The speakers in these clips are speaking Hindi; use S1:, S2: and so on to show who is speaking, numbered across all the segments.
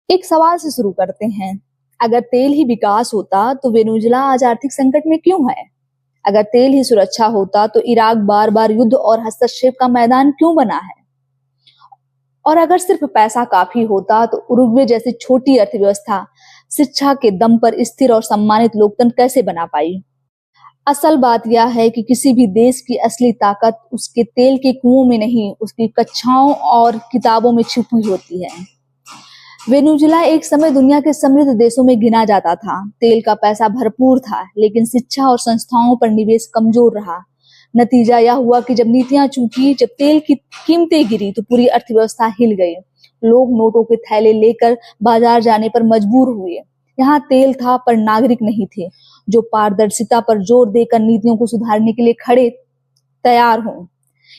S1: एक सवाल से शुरू करते हैं। अगर तेल ही विकास होता तो वेनेजुएला आज आर्थिक संकट में क्यों है? अगर तेल ही सुरक्षा होता तो इराक बार बार युद्ध और हस्तक्षेप का मैदान क्यों बना है? और अगर सिर्फ पैसा काफी होता तो उरुग्वे जैसी छोटी अर्थव्यवस्था शिक्षा के दम पर स्थिर और सम्मानित लोकतंत्र कैसे बना पाई? असल बात यह है कि किसी भी देश की असली ताकत उसके तेल के कुओं में नहीं, उसकी कक्षाओं और किताबों में छुपी होती है। वेनेजुएला एक समय दुनिया के समृद्ध देशों में गिना जाता था। तेल का पैसा भरपूर था, लेकिन शिक्षा और संस्थाओं पर निवेश कमजोर रहा। नतीजा यह हुआ कि जब नीतियां चूकी, जब तेल की कीमतें गिरी, तो पूरी अर्थव्यवस्था हिल गई। लोग नोटों के थैले लेकर बाजार जाने पर मजबूर हुए। यहाँ तेल था पर नागरिक नहीं थे, जो पारदर्शिता पर जोर देकर नीतियों को सुधारने के लिए खड़े तैयार हों।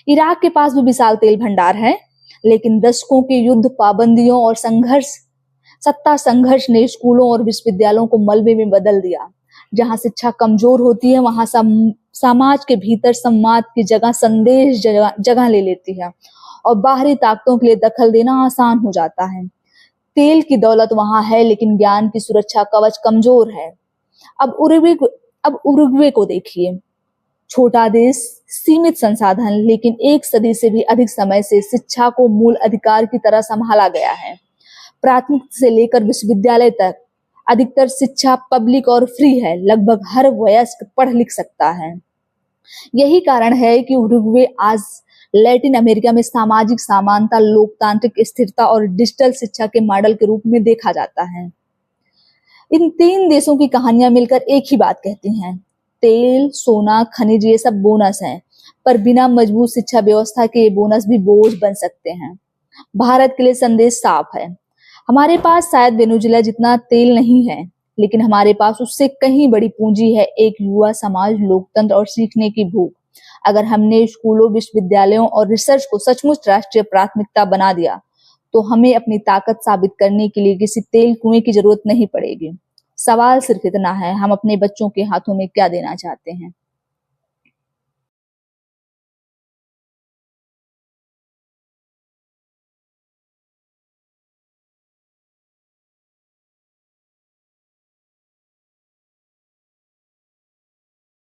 S1: इराक के पास भी विशाल तेल भंडार है, लेकिन दशकों के युद्ध, पाबंदियों और सत्ता संघर्ष ने स्कूलों और विश्वविद्यालयों को मलबे में बदल दिया। जहां शिक्षा कमजोर होती है, वहां समाज के भीतर संवाद की जगह संदेश जगह ले लेती है और बाहरी ताकतों के लिए दखल देना आसान हो जाता है। तेल की दौलत वहां है, लेकिन ज्ञान की सुरक्षा कवच कमजोर है। अब उरुग्वे को देखिए। छोटा देश, सीमित संसाधन, लेकिन एक सदी से भी अधिक समय से शिक्षा को मूल अधिकार की तरह संभाला गया है। प्राथमिक से लेकर विश्वविद्यालय तक अधिकतर शिक्षा पब्लिक और फ्री है। लगभग हर वयस्क पढ़ लिख सकता है। यही कारण है कि उरुग्वे आज लैटिन अमेरिका में सामाजिक समानता, लोकतांत्रिक स्थिरता और डिजिटल शिक्षा के मॉडल के रूप में देखा जाता है। इन तीन देशों की कहानियां मिलकर एक ही बात कहती हैं। तेल, सोना, खनिज ये सब बोनस हैं, पर बिना मजबूत शिक्षा व्यवस्था के ये बोनस भी बोझ बन सकते हैं। भारत के लिए संदेश साफ है। हमारे पास शायद वेनेजुएला जितना तेल नहीं है, लेकिन हमारे पास उससे कहीं बड़ी पूंजी है, एक युवा समाज, लोकतंत्र और सीखने की भूख। अगर हमने स्कूलों, विश्वविद्यालयों और रिसर्च को सचमुच राष्ट्रीय प्राथमिकता बना दिया, तो हमें अपनी ताकत साबित करने के लिए किसी तेल कुएं की जरूरत नहीं पड़ेगी। सवाल सिर्फ इतना है, हम अपने बच्चों के हाथों में क्या देना चाहते हैं।